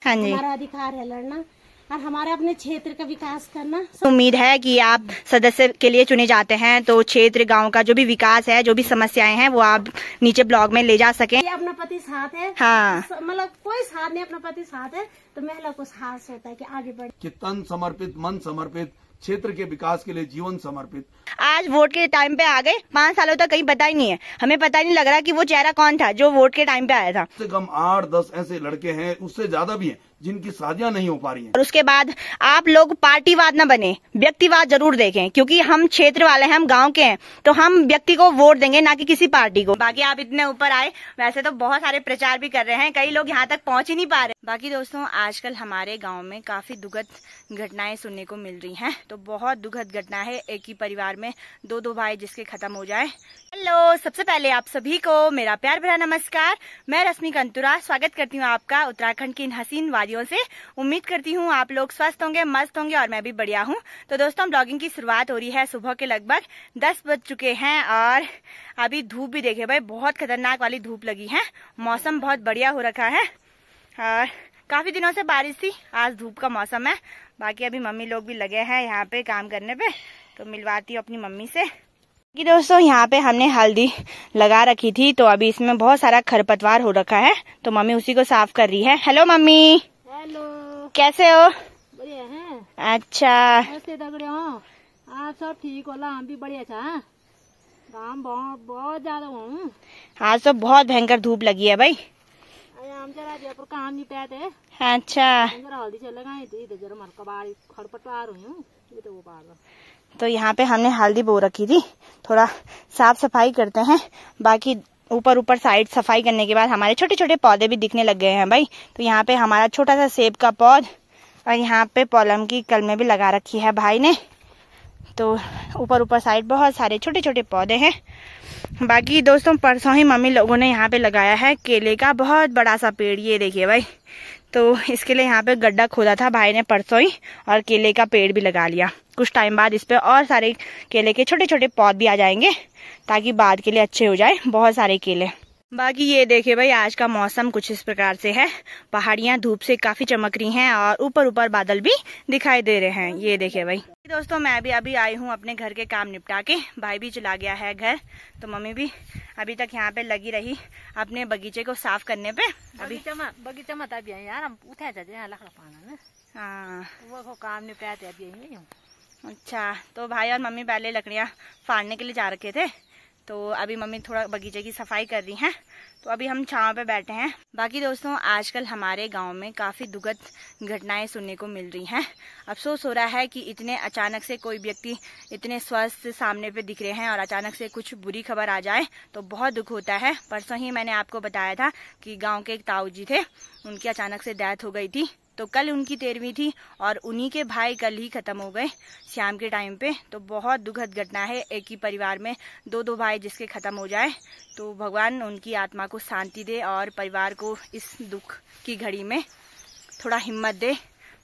हाँ जी, हमारा अधिकार है लड़ना और हमारे अपने क्षेत्र का विकास करना। उम्मीद है कि आप सदस्य के लिए चुने जाते हैं तो क्षेत्र गांव का जो भी विकास है, जो भी समस्याएं हैं वो आप नीचे ब्लॉग में ले जा सकें। अपना पति साथ है, हाँ, मतलब कोई साथ नहीं, अपना पति साथ है तो महिला को साहस होता है कि आगे बढ़े, कि तन समर्पित, मन समर्पित, क्षेत्र के विकास के लिए जीवन समर्पित। आज वोट के टाइम पे आ गए, 5 सालों तक कहीं पता ही नहीं है, हमें पता ही नहीं लग रहा कि वो चेहरा कौन था जो वोट के टाइम पे आया था। से कम 8-10 ऐसे लड़के हैं, उससे ज्यादा भी हैं, जिनकी शादियां नहीं हो पा रही हैं। और उसके बाद आप लोग पार्टीवाद न बने, व्यक्तिवाद जरूर देखें, क्योंकि हम क्षेत्र वाले हैं, हम गांव के हैं, तो हम व्यक्ति को वोट देंगे ना कि किसी पार्टी को। बाकी आप इतने ऊपर आए, वैसे तो बहुत सारे प्रचार भी कर रहे हैं, कई लोग यहाँ तक पहुंच ही नहीं पा रहे। बाकी दोस्तों, आजकल हमारे गाँव में काफी दुखद घटनाएं सुनने को मिल रही हैं, तो बहुत दुखद घटना है, एक ही परिवार में दो भाई जिसके खत्म हो जाए। हेलो, सबसे पहले आप सभी को मेरा प्यार भरा नमस्कार। मैं रश्मि कंतुरा स्वागत करती हूँ आपका उत्तराखंड की इन हसीन वादियों से। उम्मीद करती हूँ आप लोग स्वस्थ होंगे, मस्त होंगे और मैं भी बढ़िया हूँ। तो दोस्तों, ब्लॉगिंग की शुरुआत हो रही है सुबह के लगभग 10 बज चुके हैं और अभी धूप भी देखे भाई, बहुत खतरनाक वाली धूप लगी है। मौसम बहुत बढ़िया हो रखा है और काफी दिनों से बारिश थी, आज धूप का मौसम है। बाकी अभी मम्मी लोग भी लगे हैं यहाँ पे काम करने पे, तो मिलवाती हूँ अपनी मम्मी से। कि दोस्तों, यहाँ पे हमने हल्दी लगा रखी थी, तो अभी इसमें बहुत सारा खरपतवार हो रखा है, तो मम्मी उसी को साफ कर रही है। Hello mummy. हेलो, कैसे हो? बढ़िया है। अच्छा, ऐसे दगड़े हो आप सब ठीक होला, हम भी बढ़िया था, काम बहुत ज्यादा हूँ। आज तो बहुत भयंकर धूप लगी है भाई। हम जरा जयपुर काम नहीं पाते। अच्छा, हल्दी चल लगाई थी, इधर जरा मरका बाड़ी खरपतवार हुई हूँ, तो वो पार। तो यहाँ पे हमने हल्दी बो रखी थी, थोड़ा साफ सफाई करते हैं। बाकी ऊपर साइड सफाई करने के बाद हमारे छोटे छोटे पौधे भी दिखने लग गए हैं भाई। तो यहाँ पे हमारा छोटा सा सेब का पौध और यहाँ पे पॉलम की कलमें भी लगा रखी है भाई ने। तो ऊपर साइड बहुत सारे छोटे छोटे पौधे हैं। बाकी दोस्तों, परसों ही मम्मी लोगों ने यहाँ पे लगाया है केले का बहुत बड़ा सा पेड़, ये देखिए भाई। तो इसके लिए यहाँ पे गड्ढा खोदा था भाई ने परसों ही और केले का पेड़ भी लगा लिया। कुछ टाइम बाद इस पे और सारे केले के छोटे छोटे पौध भी आ जाएंगे ताकि बाद के लिए अच्छे हो जाए, बहुत सारे केले। बाकी ये देखिए भाई, आज का मौसम कुछ इस प्रकार से है, पहाड़ियाँ धूप से काफी चमक रही हैं और ऊपर बादल भी दिखाई दे रहे हैं, ये देखिए भाई। दोस्तों, मैं भी अभी आई हूँ अपने घर के काम निपटा के, भाई भी चला गया है घर, तो मम्मी भी अभी तक यहाँ पे लगी रही अपने बगीचे को साफ करने पे। बगीचा मत अभी यार, हम उठा जाते हैं लकड़ा पाना ना। हाँ, वो काम निपटाते अभी यही हूँ। अच्छा, तो भाई और मम्मी पहले लकड़ियाँ फाड़ने के लिए जा रखे थे, तो अभी मम्मी थोड़ा बगीचे की सफाई कर रही हैं, तो अभी हम छांव पे बैठे हैं। बाकी दोस्तों, आजकल हमारे गांव में काफी दुखद घटनाएं सुनने को मिल रही हैं। अफसोस हो रहा है कि इतने अचानक से कोई व्यक्ति इतने स्वस्थ सामने पे दिख रहे हैं और अचानक से कुछ बुरी खबर आ जाए तो बहुत दुख होता है। परसों ही मैंने आपको बताया था कि गाँव के एक ताऊ जी थे, उनकी अचानक से डेथ हो गई थी। तो कल उनकी 13वीं थी और उन्हीं के भाई कल ही खत्म हो गए शाम के टाइम पे। तो बहुत दुखद घटना है, एक ही परिवार में दो भाई जिसके खत्म हो जाए। तो भगवान उनकी आत्मा को शांति दे और परिवार को इस दुख की घड़ी में थोड़ा हिम्मत दे।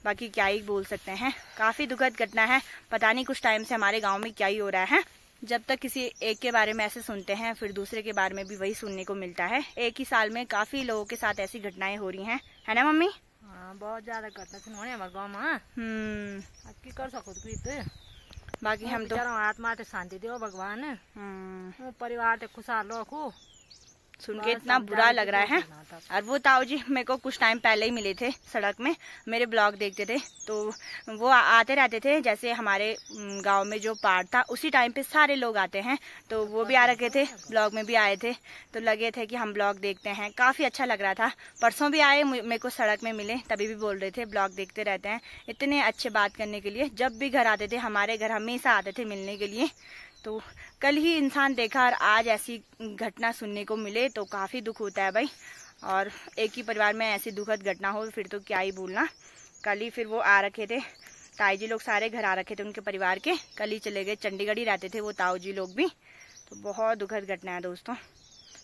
बाकी क्या ही बोल सकते हैं, काफी दुखद घटना है। पता नहीं कुछ टाइम से हमारे गाँव में क्या ही हो रहा है, जब तक किसी एक के बारे में ऐसे सुनते हैं फिर दूसरे के बारे में भी वही सुनने को मिलता है। एक ही साल में काफी लोगों के साथ ऐसी घटनाएं हो रही हैं, है ना मम्मी? हाँ, बहुत ज्यादा घटना सुनो हमारे गाँव में। की कर सको बाकी हम तो आत्मा तो शांति दो भगवान, परिवार तो खुशहाल रखो। सुन के इतना बुरा लग रहा है। और वो ताऊ जी मेरे को कुछ टाइम पहले ही मिले थे सड़क में, मेरे ब्लॉग देखते थे, तो वो आते रहते थे। जैसे हमारे गांव में जो पार्ट था उसी टाइम पे सारे लोग आते हैं, तो वो भी आ रखे थे, ब्लॉग में भी आए थे, तो लगे थे कि हम ब्लॉग देखते हैं। काफी अच्छा लग रहा था। परसों भी आए, मेरे को सड़क में मिले, तभी भी बोल रहे थे ब्लॉग देखते रहते हैं। इतने अच्छे बात करने के लिए, जब भी घर आते थे हमारे घर हमेशा आते थे मिलने के लिए। तो कल ही इंसान देखा और आज ऐसी घटना सुनने को मिले तो काफी दुख होता है भाई। और एक ही परिवार में ऐसी दुखद घटना हो फिर तो क्या ही बोलना। कल ही फिर वो आ रखे थे, ताई जी लोग सारे घर आ रखे थे उनके परिवार के, कल ही चले गए। चंडीगढ़ ही रहते थे वो ताऊ जी लोग भी। तो बहुत दुखद घटना है दोस्तों।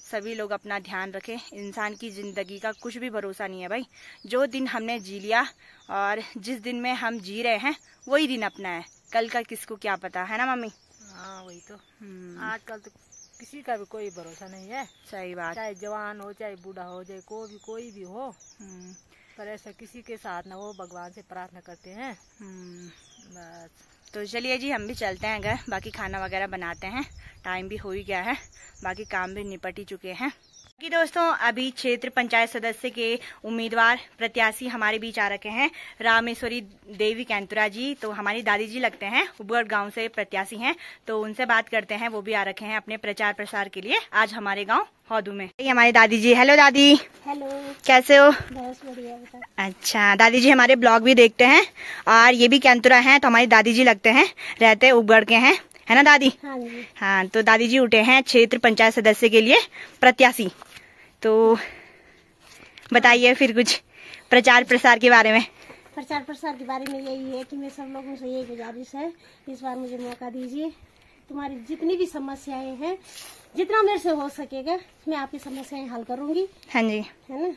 सभी लोग अपना ध्यान रखें, इंसान की जिंदगी का कुछ भी भरोसा नहीं है भाई। जो दिन हमने जी लिया और जिस दिन में हम जी रहे हैं वही दिन अपना है, कल का किसको क्या पता, है ना मम्मी? हाँ वही तो, आजकल तो किसी का भी कोई भरोसा नहीं है। सही बात, चाहे जवान हो चाहे बूढ़ा हो चाहे कोई भी हो, पर ऐसा किसी के साथ ना हो, भगवान से प्रार्थना करते हैं बस। तो चलिए जी, हम भी चलते हैं घर, बाकी खाना वगैरह बनाते हैं, टाइम भी हो ही गया है, बाकी काम भी निपट ही चुके हैं। कि दोस्तों अभी क्षेत्र पंचायत सदस्य के उम्मीदवार प्रत्याशी हमारे बीच आ रखे हैं, रामेश्वरी देवी कैंतुरा जी। तो हमारी दादी जी लगते हैं, उबगढ़ गांव से प्रत्याशी हैं, तो उनसे बात करते हैं। वो भी आ रखे हैं अपने प्रचार प्रसार के लिए आज हमारे गांव हौदू में। ये हमारी दादी जी। हेलो दादी। हेलो, कैसे हो? बस बढ़िया। अच्छा, दादी जी हमारे ब्लॉग भी देखते हैं और ये भी कैंतुरा हैं, तो हमारी दादी जी लगते हैं, रहते उबगढ़ के हैं, है ना दादी? हाँ जी। हाँ, तो दादी जी उठे हैं क्षेत्र पंचायत सदस्य के लिए प्रत्याशी। तो बताइए फिर कुछ प्रचार प्रसार के बारे में। प्रचार प्रसार के बारे में यही है कि मैं सब लोगों से यही गुजारिश है, इस बार मुझे मौका दीजिए। तुम्हारी जितनी भी समस्याएं हैं, जितना मेरे से हो सकेगा मैं आपकी समस्याएं हल करूंगी। हाँ जी, है ना?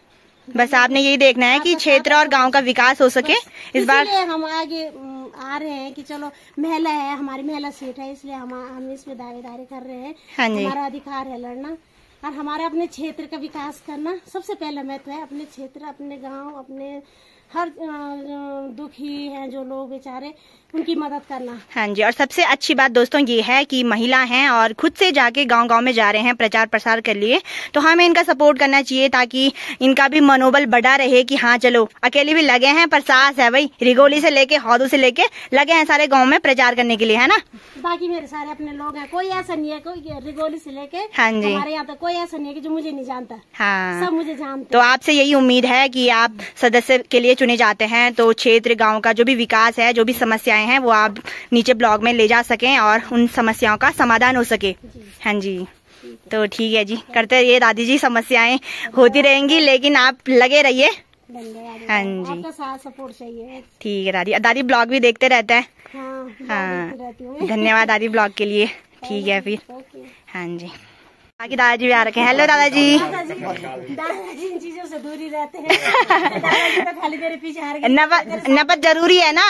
बस आपने यही देखना है कि क्षेत्र और गांव का विकास हो सके। इस बार हम आगे आ रहे हैं कि चलो महिला है, हमारी महिला सीट है, इसलिए हम इसमें दावेदारी कर रहे हैं। हाँ जी। हमारा अधिकार है लड़ना और हमारे अपने क्षेत्र का विकास करना सबसे पहला महत्व है। अपने क्षेत्र, अपने गांव, अपने हर दुखी हैं जो लोग बेचारे, उनकी मदद करना। हाँ जी, और सबसे अच्छी बात दोस्तों ये है कि महिला हैं और खुद से जाके गांव गांव में जा रहे हैं प्रचार प्रसार कर लिए, तो हमें इनका सपोर्ट करना चाहिए ताकि इनका भी मनोबल बढ़ा रहे कि हाँ चलो, अकेले भी लगे हैं पर साहस है भाई, रिगोली से लेके हौदू से लेके लगे हैं सारे गाँव में प्रचार करने के लिए, है ना? बाकी मेरे सारे अपने लोग हैं, कोई ऐसा नहीं है, कोई रिगोली से लेके हाँ जी, हमारे यहाँ तक कोई ऐसा नहीं है कि जो मुझे नहीं जानता। हाँ, सब मुझे जानते। तो आपसे यही उम्मीद है कि आप सदस्य के लिए चुने जाते हैं तो क्षेत्र गांव का जो भी विकास है, जो भी समस्याएं हैं, वो आप नीचे ब्लॉग में ले जा सकें और उन समस्याओं का समाधान हो सके। हाँ जी, तो ठीक है जी, करते रहिए दादी जी, समस्याएं होती रहेंगी लेकिन आप लगे रहिए। हाँ जी, आपका साथ सपोर्ट चाहिए। ठीक है दादी। दादी ब्लॉग भी देखते रहते हैं। हाँ, धन्यवाद दादी ब्लॉग के लिए। ठीक है फिर। हाँ जी, बाकी दादाजी भी आ रखे हैं। हेलो दादाजी। दादाजी इन चीजों से दूरी रहते हैं। दादाजी तो खाली मेरे पीछे हार गए। नपत जरूरी है ना,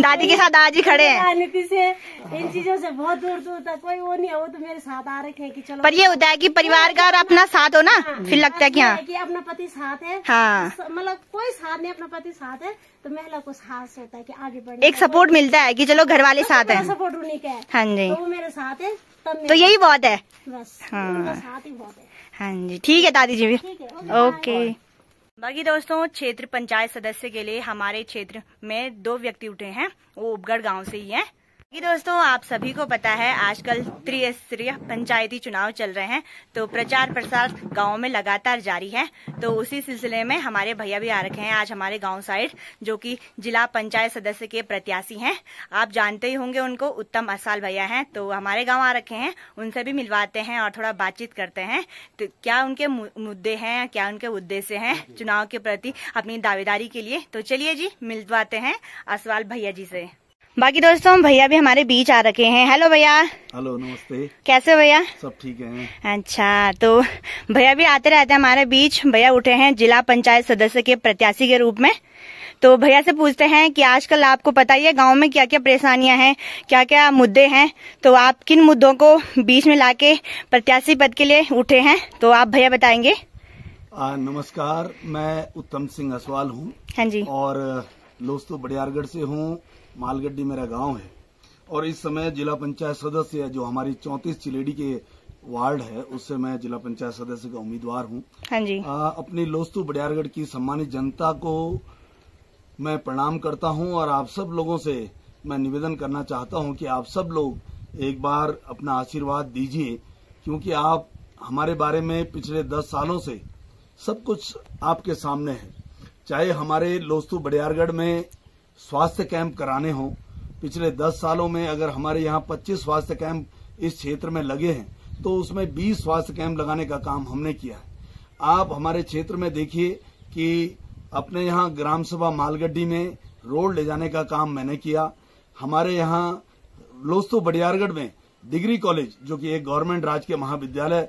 दादी के साथ दादाजी खड़े हैं। राजनीति से, इन चीजों से बहुत दूर दूर तक कोई वो नहीं है, वो तो मेरे साथ आ रखे हैं कि चलो। पर ये होता है कि परिवार का और अपना साथ हो ना, फिर लगता है कि हाँ कि अपना पति साथ है। हाँ, मतलब कोई साथ नहीं, अपना पति साथ है तो महिला को साहस होता है कि आगे बढ़े, एक सपोर्ट मिलता है कि चलो घर वाले साथ हैं। सपोर्ट उन्हीं का है। हाँ जी, तो वो मेरे साथ है, तो यही बहुत है। बस हाँ, साथ ही बहुत है। हाँ जी, ठीक है दादी जी भी। ठीक है, ओके। बाकी दोस्तों क्षेत्र पंचायत सदस्य के लिए हमारे क्षेत्र में 2 व्यक्ति उठे हैं, वो उबगढ़ गांव से ही हैं। कि दोस्तों आप सभी को पता है आजकल त्रिस्तरीय पंचायती चुनाव चल रहे हैं, तो प्रचार प्रसार गांव में लगातार जारी है। तो उसी सिलसिले में हमारे भैया भी आ रखे हैं आज हमारे गांव साइड, जो कि जिला पंचायत सदस्य के प्रत्याशी हैं। आप जानते ही होंगे उनको, उत्तम असाल भैया हैं। तो हमारे गांव आ रखे हैं, उनसे भी मिलवाते हैं और थोड़ा बातचीत करते हैं। तो क्या उनके मुद्दे हैं, क्या उनके उद्देश्य हैं चुनाव के प्रति अपनी दावेदारी के लिए। तो चलिए जी, मिलवाते हैं असवाल भैया जी से। बाकी दोस्तों भैया भी हमारे बीच आ रखे हैं। हेलो भैया। हेलो, नमस्ते। कैसे हो भैया? सब ठीक है। अच्छा, तो भैया भी आते रहते हैं हमारे बीच। भैया उठे हैं जिला पंचायत सदस्य के प्रत्याशी के रूप में। तो भैया से पूछते हैं कि आजकल आपको पता ही है गांव में क्या क्या परेशानियां हैं, क्या क्या मुद्दे हैं, तो आप किन मुद्दों को बीच में लाके प्रत्याशी पद के लिए उठे हैं, तो आप भैया बताएंगे। नमस्कार, मैं उत्तम सिंह असवाल हूँ। हाँ जी। और लोस्तो बड़ियारगढ़ से हूँ, मालगड्डी मेरा गांव है। और इस समय जिला पंचायत सदस्य है, जो हमारी 34 चिलेडी के वार्ड है, उससे मैं जिला पंचायत सदस्य का उम्मीदवार हूँ। हाँ जी। अपनी लोस्तो बड़ियारगढ़ की सम्मानित जनता को मैं प्रणाम करता हूँ और आप सब लोगों से मैं निवेदन करना चाहता हूँ कि आप सब लोग एक बार अपना आशीर्वाद दीजिए, क्योंकि आप हमारे बारे में पिछले 10 सालों से सब कुछ आपके सामने है। चाहे हमारे लोस्तो बड़ियारगढ़ में स्वास्थ्य कैंप कराने हो, पिछले 10 सालों में अगर हमारे यहाँ 25 स्वास्थ्य कैंप इस क्षेत्र में लगे हैं, तो उसमें 20 स्वास्थ्य कैंप लगाने का काम हमने किया है। आप हमारे क्षेत्र में देखिए कि अपने यहाँ ग्राम सभा मालगड्डी में रोड ले जाने का काम मैंने किया। हमारे यहाँ लोस्तो बड़ियारगढ़ में डिग्री कॉलेज, जो कि एक गवर्नमेंट राजकीय महाविद्यालय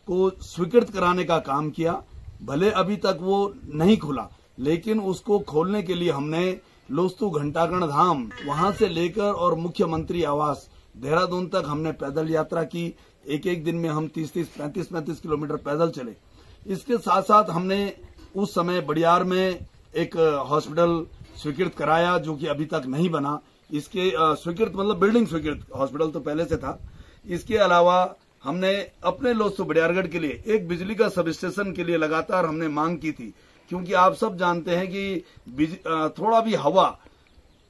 को स्वीकृत कराने का काम किया। भले अभी तक वो नहीं खुला, लेकिन उसको खोलने के लिए हमने लोस्तो घंटाकर्ण धाम वहां से लेकर और मुख्यमंत्री आवास देहरादून तक हमने पैदल यात्रा की। एक एक दिन में हम 30-30, 35-35 किलोमीटर पैदल चले। इसके साथ साथ हमने उस समय बड़ियार में एक हॉस्पिटल स्वीकृत कराया जो कि अभी तक नहीं बना। इसके स्वीकृत मतलब बिल्डिंग स्वीकृत, हॉस्पिटल तो पहले से था। इसके अलावा हमने अपने लोस्तो बड़ियारगढ़ के लिए एक बिजली का सब स्टेशन के लिए लगातार हमने मांग की थी, क्योंकि आप सब जानते हैं कि थोड़ा भी हवा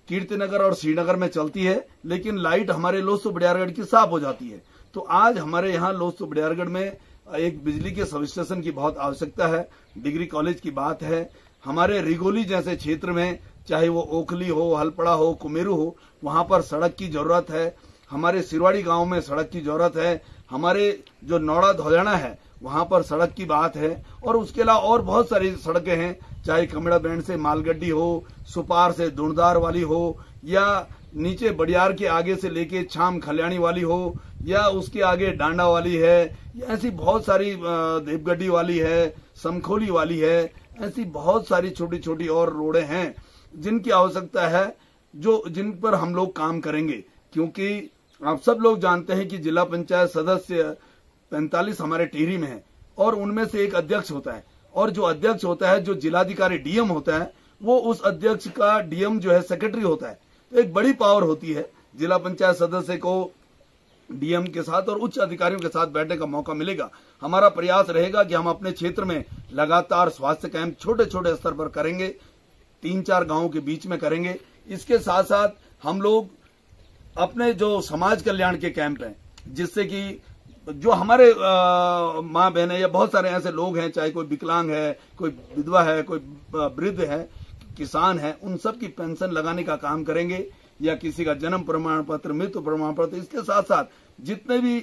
कीर्तिनगर और श्रीनगर में चलती है, लेकिन लाइट हमारे लोस्तो बड़ियारगढ़ की साफ हो जाती है। तो आज हमारे यहाँ लोस्तो बड़ियारगढ़ में एक बिजली के सब स्टेशन की बहुत आवश्यकता है। डिग्री कॉलेज की बात है, हमारे रिगोली जैसे क्षेत्र में, चाहे वो ओखली हो, हलपड़ा हो, कुमेरू हो, वहां पर सड़क की जरूरत है। हमारे सिरवाड़ी गांव में सड़क की जरूरत है। हमारे जो नौड़ा धौलाना है वहां पर सड़क की बात है। और उसके अलावा और बहुत सारी सड़कें हैं, चाहे कमड़ा बैंड से मालगड्डी हो, सुपार से दुणदार वाली हो, या नीचे बड़ियार के आगे से लेके छाम खल्याणी वाली हो, या उसके आगे डांडा वाली है, या ऐसी बहुत सारी देवगड्डी वाली है, समखोली वाली है। ऐसी बहुत सारी छोटी छोटी और रोडें हैं जिनकी आवश्यकता है, जिन पर हम लोग काम करेंगे। क्योंकि आप सब लोग जानते हैं कि जिला पंचायत सदस्य 45 हमारे टिहरी में है, और उनमें से एक अध्यक्ष होता है, और जो अध्यक्ष होता है, जो जिलाधिकारी डीएम होता है, वो उस अध्यक्ष का डीएम जो है सेक्रेटरी होता है। तो एक बड़ी पावर होती है। जिला पंचायत सदस्य को डीएम के साथ और उच्च अधिकारियों के साथ बैठने का मौका मिलेगा। हमारा प्रयास रहेगा कि हम अपने क्षेत्र में लगातार स्वास्थ्य कैंप छोटे छोटे स्तर पर करेंगे, 3-4 गांवों के बीच में करेंगे। इसके साथ साथ हम लोग अपने जो समाज कल्याण के कैंप हैं, जिससे कि जो हमारे माँ बहन है या बहुत सारे ऐसे लोग हैं, चाहे कोई विकलांग है, कोई विधवा है, कोई वृद्ध है, किसान है, उन सब की पेंशन लगाने का काम करेंगे, या किसी का जन्म प्रमाण पत्र, मृत्यु प्रमाण पत्र। इसके साथ साथ जितने भी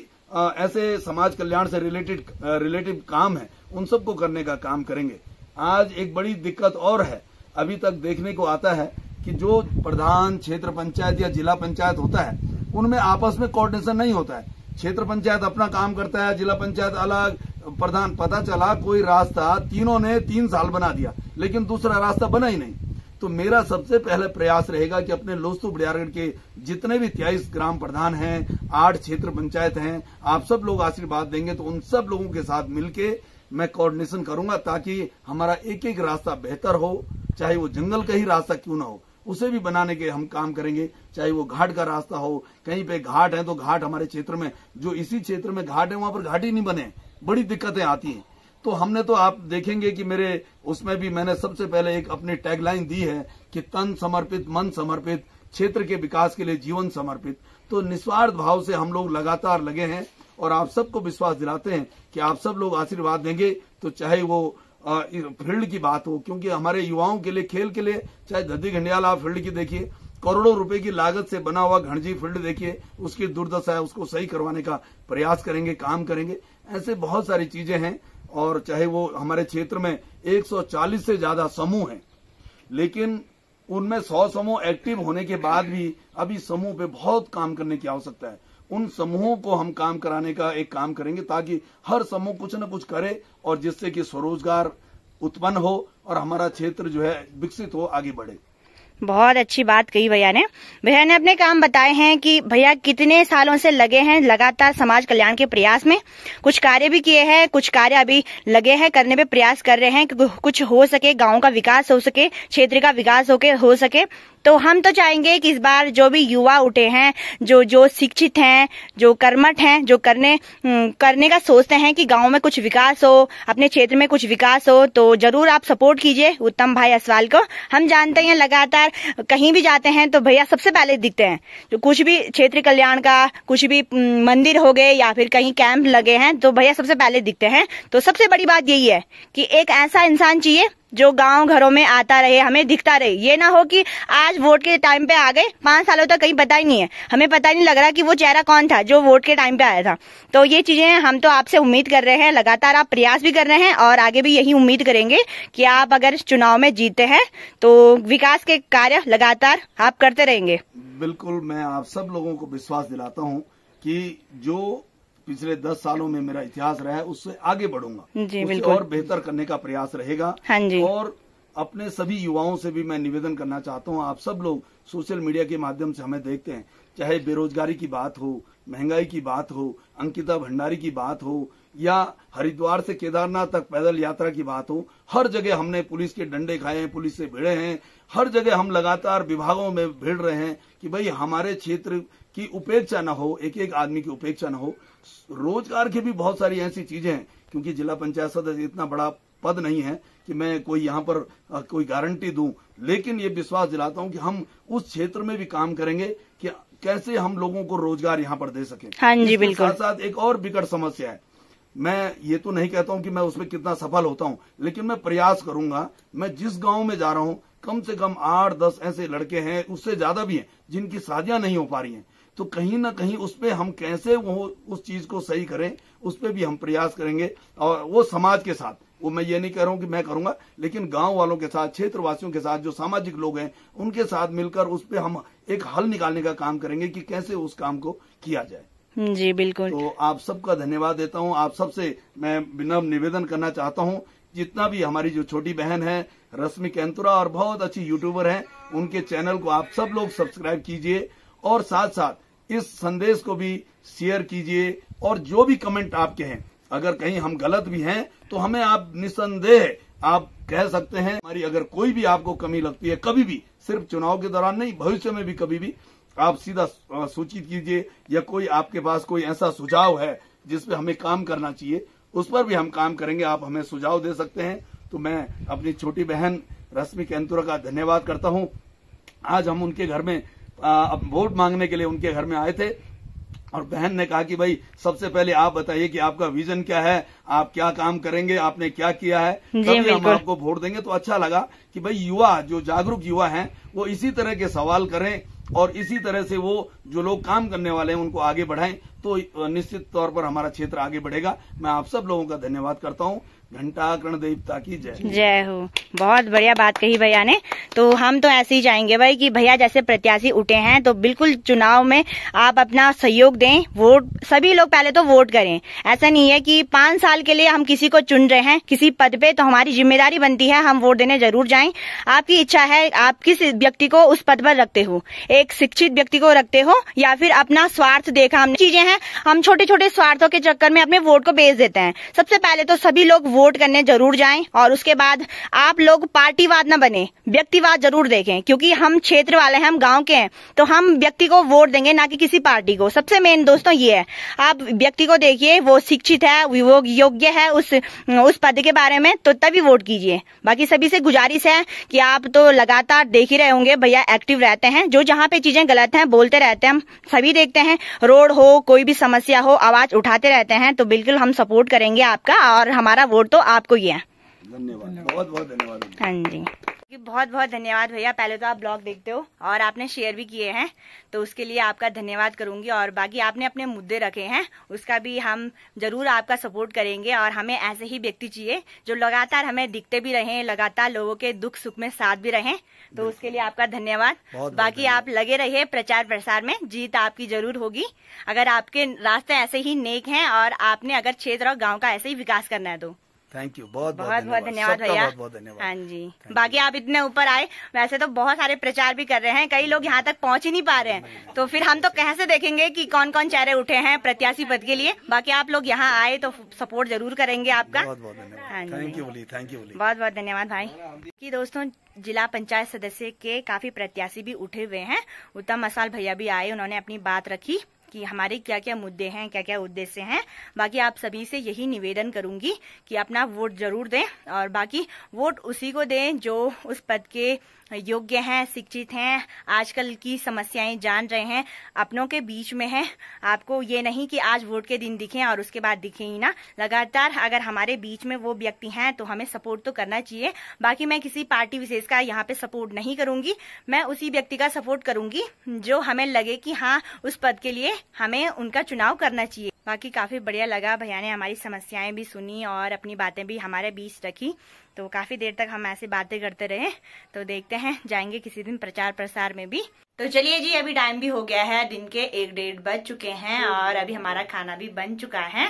ऐसे समाज कल्याण से रिलेटिव काम है, उन सबको करने का काम करेंगे। आज एक बड़ी दिक्कत और है, अभी तक देखने को आता है कि जो प्रधान क्षेत्र पंचायत या जिला पंचायत होता है, उनमें आपस में कोऑर्डिनेशन नहीं होता है। क्षेत्र पंचायत अपना काम करता है, जिला पंचायत अलग, प्रधान। पता चला कोई रास्ता तीनों ने 3 साल बना दिया, लेकिन दूसरा रास्ता बना ही नहीं। तो मेरा सबसे पहले प्रयास रहेगा कि अपने लोस्तो बड़ियारगढ़ के जितने भी 23 ग्राम प्रधान हैं, 8 क्षेत्र पंचायत हैं, आप सब लोग आशीर्वाद देंगे तो उन सब लोगों के साथ मिलके मैं कोऑर्डिनेशन करूंगा, ताकि हमारा एक एक रास्ता बेहतर हो। चाहे वो जंगल का ही रास्ता क्यों ना हो, उसे भी बनाने के हम काम करेंगे। चाहे वो घाट का रास्ता हो, कहीं पे घाट है तो घाट हमारे क्षेत्र में, जो इसी क्षेत्र में घाट है वहां पर घाट ही नहीं बने, बड़ी दिक्कतें आती हैं। तो हमने तो आप देखेंगे कि मेरे उसमें भी मैंने सबसे पहले एक अपनी टैगलाइन दी है कि तन समर्पित, मन समर्पित, क्षेत्र के विकास के लिए जीवन समर्पित। तो निस्वार्थ भाव से हम लोग लगातार लगे हैं, और आप सबको विश्वास दिलाते हैं कि आप सब लोग आशीर्वाद देंगे। तो चाहे वो फील्ड की बात हो, क्योंकि हमारे युवाओं के लिए, खेल के लिए, चाहे धद्दी घंडियाल आप फील्ड की देखिए, करोड़ों रुपए की लागत से बना हुआ घणजी फील्ड देखिए, उसकी दुर्दशा है, उसको सही करवाने का प्रयास करेंगे, काम करेंगे। ऐसे बहुत सारी चीजें हैं। और चाहे वो हमारे क्षेत्र में 140 से ज्यादा समूह हैं, लेकिन उनमें 100 समूह एक्टिव होने के बाद भी अभी समूह पे बहुत काम करने की आवश्यकता है। उन समूहों को हम काम कराने का एक काम करेंगे, ताकि हर समूह कुछ न कुछ करे, और जिससे कि स्वरोजगार उत्पन्न हो और हमारा क्षेत्र जो है विकसित हो, आगे बढ़े। बहुत अच्छी बात कही भैया ने। भैया ने अपने काम बताए हैं कि भैया कितने सालों से लगे हैं लगातार समाज कल्याण के प्रयास में। कुछ कार्य भी किए हैं, कुछ कार्य अभी लगे हैं करने पे, प्रयास कर रहे हैं कि कुछ हो सके, गांव का विकास हो सके, क्षेत्र का विकास हो सके। तो हम तो चाहेंगे कि इस बार जो भी युवा उठे हैं, जो शिक्षित हैं, जो कर्मठ हैं, जो करने का सोचते हैं कि गांव में कुछ विकास हो, अपने क्षेत्र में कुछ विकास हो, तो जरूर आप सपोर्ट कीजिए उत्तम भाई असवाल को। हम जानते हैं लगातार कहीं भी जाते हैं तो भैया सबसे पहले दिखते हैं। जो कुछ भी क्षेत्र कल्याण का, कुछ भी मंदिर हो गए या फिर कहीं कैंप लगे हैं, तो भैया सबसे पहले दिखते हैं। तो सबसे बड़ी बात यही है कि एक ऐसा इंसान चाहिए जो गांव घरों में आता रहे, हमें दिखता रहे। ये ना हो कि आज वोट के टाइम पे आ गए, 5 सालों तक कहीं पता ही नहीं है, हमें पता ही नहीं लग रहा कि वो चेहरा कौन था जो वोट के टाइम पे आया था। तो ये चीजें हम तो आपसे उम्मीद कर रहे हैं, लगातार आप प्रयास भी कर रहे हैं, और आगे भी यही उम्मीद करेंगे कि आप अगर चुनाव में जीते हैं तो विकास के कार्य लगातार आप करते रहेंगे। बिल्कुल, मैं आप सब लोगों को विश्वास दिलाता हूँ कि जो पिछले 10 सालों में मेरा इतिहास रहा है, उससे आगे बढ़ूंगा जी, बिल्कुल, और बेहतर करने का प्रयास रहेगा। हाँ जी। और अपने सभी युवाओं से भी मैं निवेदन करना चाहता हूँ, आप सब लोग सोशल मीडिया के माध्यम से हमें देखते हैं, चाहे बेरोजगारी की बात हो, महंगाई की बात हो, अंकिता भंडारी की बात हो, या हरिद्वार से केदारनाथ तक पैदल यात्रा की बात हो, हर जगह हमने पुलिस के डंडे खाए हैं, पुलिस से भिड़े हैं। हर जगह हम लगातार विभागों में भिड़ रहे हैं कि भाई हमारे क्षेत्र की उपेक्षा न हो, एक एक आदमी की उपेक्षा न हो। रोजगार की भी बहुत सारी ऐसी चीजें हैं, क्योंकि जिला पंचायत सदस्य इतना बड़ा पद नहीं है कि मैं कोई यहाँ पर कोई गारंटी दूं, लेकिन ये विश्वास दिलाता हूं कि हम उस क्षेत्र में भी काम करेंगे कि कैसे हम लोगों को रोजगार यहाँ पर दे सकें। हाँ जी, बिल्कुल। साथ साथ एक और विकट समस्या है, मैं ये तो नहीं कहता हूं कि मैं उसमें कितना सफल होता हूं, लेकिन मैं प्रयास करूंगा। मैं जिस गांव में जा रहा हूं, कम से कम 8-10 ऐसे लड़के हैं, उससे ज्यादा भी हैं, जिनकी शादियां नहीं हो पा रही हैं। तो कहीं ना कहीं उस पे हम कैसे वो उस चीज को सही करें, उस पे भी हम प्रयास करेंगे। और वो समाज के साथ, वो मैं ये नहीं कह रहा हूं कि मैं करूंगा, लेकिन गांव वालों के साथ, क्षेत्रवासियों के साथ, जो सामाजिक लोग हैं उनके साथ मिलकर उस पे हम एक हल निकालने का काम करेंगे कि कैसे उस काम को किया जाए। जी बिल्कुल। तो आप सबका धन्यवाद देता हूं। आप सबसे मैं विनम्र निवेदन करना चाहता हूं, जितना भी हमारी जो छोटी बहन है रश्मि कैंतुरा और बहुत अच्छी यूट्यूबर हैं, उनके चैनल को आप सब लोग सब्सक्राइब कीजिए और साथ साथ इस संदेश को भी शेयर कीजिए। और जो भी कमेंट आपके हैं, अगर कहीं हम गलत भी हैं तो हमें आप निसंदेह आप कह सकते हैं। हमारी अगर कोई भी आपको कमी लगती है, कभी भी, सिर्फ चुनाव के दौरान नहीं, भविष्य में भी कभी भी आप सीधा सूचित कीजिए, या कोई आपके पास कोई ऐसा सुझाव है जिसपे हमें काम करना चाहिए, उस पर भी हम काम करेंगे। आप हमें सुझाव दे सकते हैं। तो मैं अपनी छोटी बहन रश्मि कैंतुरा का धन्यवाद करता हूं। आज हम उनके घर में वोट मांगने के लिए उनके घर में आए थे और बहन ने कहा कि भाई सबसे पहले आप बताइए कि आपका विजन क्या है, आप क्या काम करेंगे, आपने क्या किया है, तभी हम आपको वोट देंगे। तो अच्छा लगा कि भाई युवा, जो जागरूक युवा हैं, वो इसी तरह के सवाल करें और इसी तरह से वो जो लोग काम करने वाले हैं उनको आगे बढ़ाएं, तो निश्चित तौर पर हमारा क्षेत्र आगे बढ़ेगा। मैं आप सब लोगों का धन्यवाद करता हूं। घंटाकर्ण देवता की जय। जय हो। बहुत बढ़िया बात कही भैया ने। तो हम तो ऐसे ही चाहेंगे भाई कि भैया जैसे प्रत्याशी उठे हैं तो बिल्कुल चुनाव में आप अपना सहयोग दें, वोट सभी लोग पहले तो वोट करें। ऐसा नहीं है कि 5 साल के लिए हम किसी को चुन रहे हैं किसी पद पे, तो हमारी जिम्मेदारी बनती है हम वोट देने जरूर जाएं। आपकी इच्छा है आप किस व्यक्ति को उस पद पर रखते हो, एक शिक्षित व्यक्ति को रखते हो या फिर अपना स्वार्थ देखा हमने चीजें हैं, हम छोटे छोटे स्वार्थों के चक्कर में अपने वोट को बेच देते हैं। सबसे पहले तो सभी लोग वोट करने जरूर जाएं और उसके बाद आप लोग पार्टीवाद न बने, व्यक्तिवाद जरूर देखें, क्योंकि हम क्षेत्र वाले हैं, हम गांव के हैं, तो हम व्यक्ति को वोट देंगे ना कि किसी पार्टी को। सबसे मेन दोस्तों ये है, आप व्यक्ति को देखिए, वो शिक्षित है, वो योग्य है उस पद के बारे में, तो तभी वोट कीजिए। बाकी सभी से गुजारिश है कि आप तो लगातार देख ही रहे होंगे भैया एक्टिव रहते हैं, जो जहां पे चीजें गलत हैं बोलते रहते हैं, हम सभी देखते हैं। रोड हो, कोई भी समस्या हो, आवाज उठाते रहते हैं। तो बिल्कुल हम सपोर्ट करेंगे आपका और हमारा वोट तो आपको ही है। धन्यवाद, बहुत बहुत धन्यवाद। हाँ जी, बहुत बहुत धन्यवाद भैया। पहले तो आप ब्लॉग देखते हो और आपने शेयर भी किए हैं, तो उसके लिए आपका धन्यवाद करूंगी। और बाकी आपने अपने मुद्दे रखे हैं, उसका भी हम जरूर आपका सपोर्ट करेंगे। और हमें ऐसे ही व्यक्ति चाहिए जो लगातार हमें दिखते भी रहें, लगातार लोगों के दुख सुख में साथ भी रहें। तो उसके लिए आपका धन्यवाद। बाकी आप लगे रहिए प्रचार प्रसार में, जीत आपकी जरूर होगी अगर आपके रास्ते ऐसे ही नेक हैं और आपने अगर क्षेत्र और गाँव का ऐसे ही विकास करना है तो। थैंक यू, बहुत बहुत धन्यवाद भैया। बहुत बहुत धन्यवाद। हाँ जी, बाकी आप इतने ऊपर आए, वैसे तो बहुत सारे प्रचार भी कर रहे हैं, कई लोग यहाँ तक पहुँच ही नहीं पा रहे हैं, तो फिर हम तो कैसे देखेंगे कि कौन कौन चेहरे उठे हैं प्रत्याशी पद के लिए। बाकी आप लोग यहाँ आए तो सपोर्ट जरूर करेंगे आपका। बहुत बहुत धन्यवाद। हाँ जी, थैंक यू बोली, थैंक यू बोली। बहुत बहुत धन्यवाद भाई। कि दोस्तों जिला पंचायत सदस्य के काफी प्रत्याशी भी उठे हुए हैं। उत्तम मसाल भैया भी आए, उन्होंने अपनी बात रखी कि हमारे क्या क्या मुद्दे हैं, क्या क्या उद्देश्य हैं। बाकी आप सभी से यही निवेदन करूंगी कि अपना वोट जरूर दें और बाकी वोट उसी को दें जो उस पद के योग्य हैं, शिक्षित हैं, आजकल की समस्याएं जान रहे हैं, अपनों के बीच में हैं। आपको ये नहीं कि आज वोट के दिन दिखें और उसके बाद दिखें ही ना, लगातार अगर हमारे बीच में वो व्यक्ति हैं तो हमें सपोर्ट तो करना चाहिए। बाकी मैं किसी पार्टी विशेष का यहाँ पे सपोर्ट नहीं करूंगी, मैं उसी व्यक्ति का सपोर्ट करूंगी जो हमें लगे कि हाँ उस पद के लिए हमें उनका चुनाव करना चाहिए। बाकी काफी बढ़िया लगा, भैया ने हमारी समस्याएं भी सुनी और अपनी बातें भी हमारे बीच रखी, तो काफी देर तक हम ऐसे बातें करते रहे। तो देखते हैं, जाएंगे किसी दिन प्रचार प्रसार में भी। तो चलिए जी, अभी टाइम भी हो गया है, दिन के 1-1:30 बज चुके हैं और अभी हमारा खाना भी बन चुका है।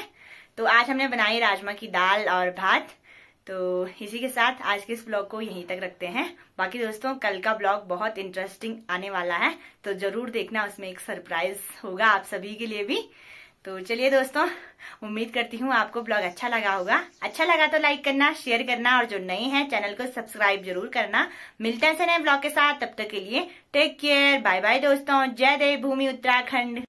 तो आज हमने बनाई राजमा की दाल और भात। तो इसी के साथ आज के इस ब्लॉग को यहीं तक रखते हैं। बाकी दोस्तों कल का ब्लॉग बहुत इंटरेस्टिंग आने वाला है, तो जरूर देखना, उसमें एक सरप्राइज होगा आप सभी के लिए भी। तो चलिए दोस्तों, उम्मीद करती हूँ आपको ब्लॉग अच्छा लगा होगा। अच्छा लगा तो लाइक करना, शेयर करना और जो नए हैं चैनल को सब्सक्राइब जरूर करना। मिलते हैं ऐसे नए ब्लॉग के साथ, तब तक के लिए टेक केयर, बाय बाय दोस्तों। जय देवभूमि उत्तराखंड।